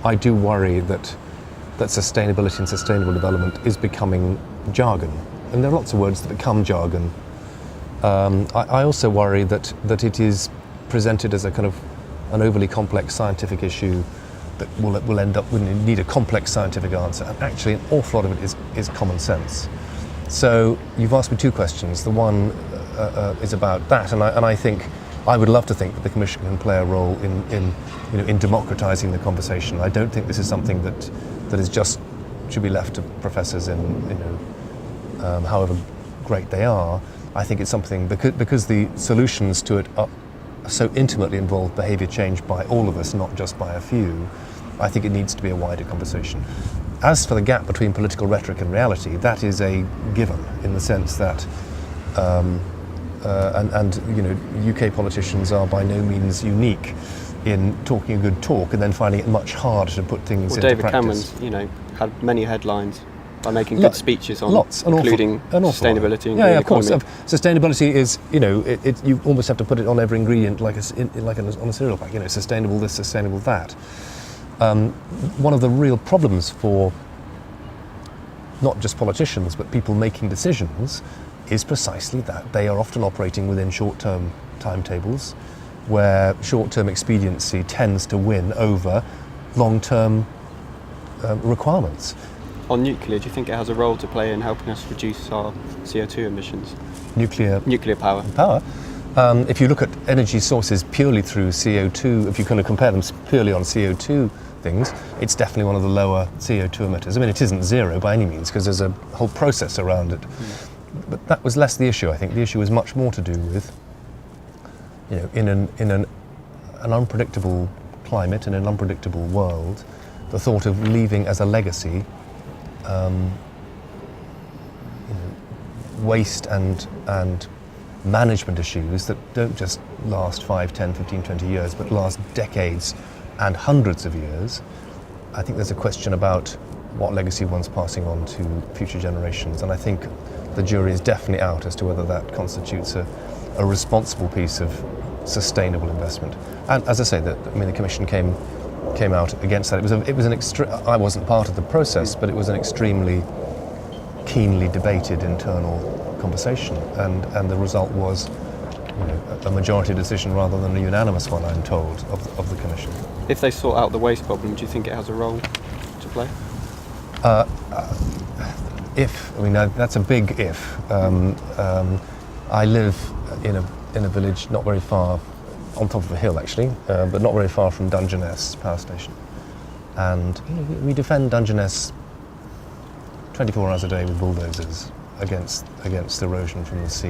I do worry that sustainability and sustainable development is becoming jargon. And there are lots of words that become jargon. I also worry that it is presented as a kind of an overly complex scientific issue that will end up with need a complex scientific answer. And actually, an awful lot of it is common sense. So you've asked me two questions. The one is about that, and I think I would love to think that the Commission can play a role in democratising the conversation. I don't think this is something that is just should be left to professors however great they are. I think it's something because the solutions to it are so intimately involve behaviour change by all of us, not just by a few. I think it needs to be a wider conversation. As for the gap between political rhetoric and reality, that is a given in the sense that, UK politicians are by no means unique in talking a good talk and then finding it much harder to put things into David practice. Cameron's, had many headlines by making good speeches on including sustainability and of economy. course. Sustainability is, you almost have to put it on every ingredient like on a cereal pack. Sustainable this, sustainable that. One of the real problems for not just politicians but people making decisions is precisely that. They are often operating within short-term timetables where short-term expediency tends to win over long-term requirements. On nuclear, do you think it has a role to play in helping us reduce our CO2 emissions? Nuclear power. If you look at energy sources purely through CO2, if you kind of compare them purely on CO2 things, it's definitely one of the lower CO2 emitters. I mean, it isn't zero by any means because there's a whole process around it. But that was less the issue, I think. The issue was much more to do with, in an unpredictable climate, in an unpredictable world, the thought of leaving as a legacy waste and management issues that don't just last 5, 10, 15, 20 years, but last decades and hundreds of years. I think there's a question about what legacy one's passing on to future generations, and I think the jury is definitely out as to whether that constitutes a responsible piece of sustainable investment. And as I say, the Commission came out against that. It was an I wasn't part of the process, but it was an extremely keenly debated internal conversation, and the result was a majority decision rather than a unanimous one, I'm told, of the Commission. If they sort out the waste problem, do you think it has a role to play? That's a big if. I live in a village not very far, on top of a hill actually, but not very far from Dungeness power station, and we defend Dungeness 24 hours a day with bulldozers against erosion from the sea.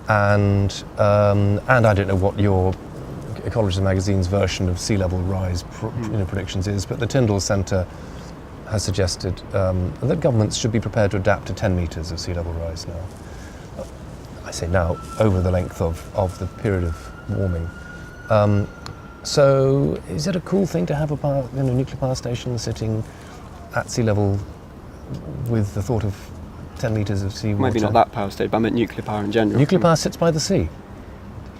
And I don't know what your Ecologist magazine's version of sea level rise predictions is, but the Tyndall Centre has suggested that governments should be prepared to adapt to 10 metres of sea level rise now. I say now, over the length of the period of warming. So is it a cool thing to have a nuclear power station sitting at sea level with the thought of 10 metres of seawater? Maybe not that power station, but I meant nuclear power in general. Nuclear power sits by the sea.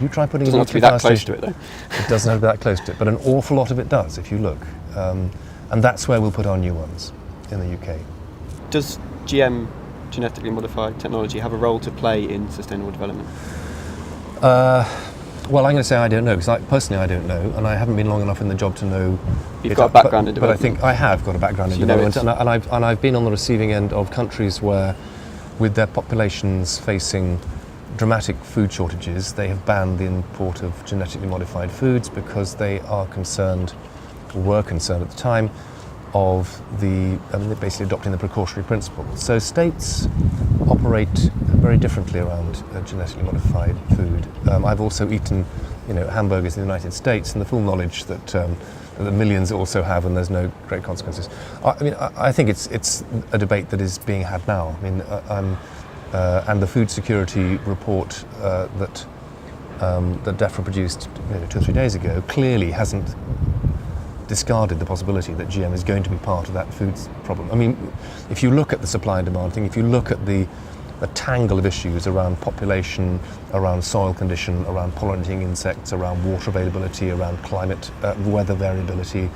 You try putting a nuclear power station. It doesn't have to be that close to it, though. It doesn't have to be that close to it, but an awful lot of it does, if you look. And that's where we'll put our new ones, in the UK. Does GM, genetically modified technology, have a role to play in sustainable development? Well, I'm going to say I don't know, because personally I don't know, and I haven't been long enough in the job to know. You've got a background in development. But I think I have got a background in development, and I've been on the receiving end of countries where, with their populations facing dramatic food shortages, they have banned the import of genetically modified foods because they are concerned, or were concerned at the time, of they're basically adopting the precautionary principle. So states operate very differently around genetically modified food. I've also eaten, hamburgers in the United States, and the full knowledge that the millions also have, and there's no great consequences. I think it's a debate that is being had now. And the food security report that DEFRA produced 2 or 3 days ago clearly hasn't discarded the possibility that GM is going to be part of that food problem. If you look at the supply and demand thing, if you look at the tangle of issues around population, around soil condition, around pollinating insects, around water availability, around climate, weather variability,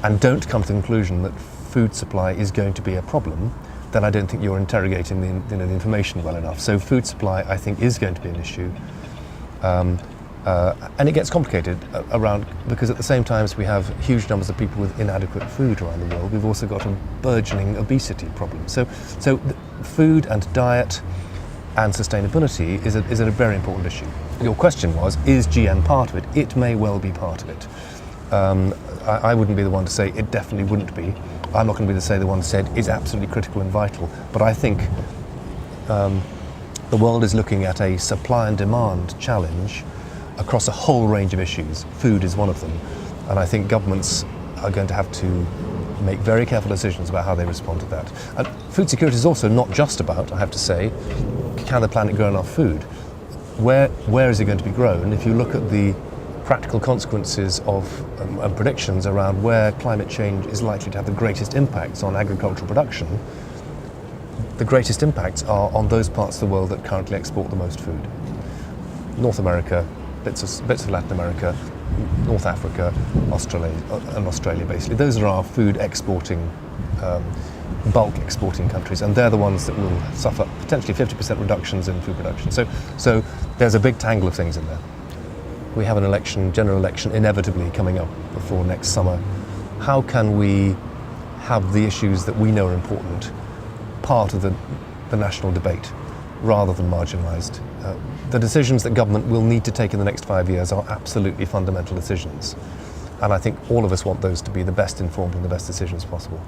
and don't come to the conclusion that food supply is going to be a problem, then I don't think you're interrogating the information well enough. So food supply, I think, is going to be an issue. And it gets complicated around, because at the same time as we have huge numbers of people with inadequate food around the world, we've also got a burgeoning obesity problem. So food and diet and sustainability is a very important issue. Your question was, is GM part of it? It may well be part of it. I wouldn't be the one to say it definitely wouldn't be. I'm not going to be the one who said it's absolutely critical and vital. But I think the world is looking at a supply and demand challenge across a whole range of issues. Food is one of them. And I think governments are going to have to make very careful decisions about how they respond to that. And food security is also not just about, I have to say, can the planet grow enough food? Where is it going to be grown? If you look at the practical consequences of and predictions around where climate change is likely to have the greatest impacts on agricultural production, the greatest impacts are on those parts of the world that currently export the most food. North America, bits of Latin America, North Africa, Australia basically. Those are our food exporting, bulk exporting countries, and they're the ones that will suffer potentially 50% reductions in food production. So there's a big tangle of things in there. We have an election, general election, inevitably coming up before next summer. How can we have the issues that we know are important part of the national debate rather than marginalised? The decisions that government will need to take in the next 5 years are absolutely fundamental decisions. And I think all of us want those to be the best informed and the best decisions possible.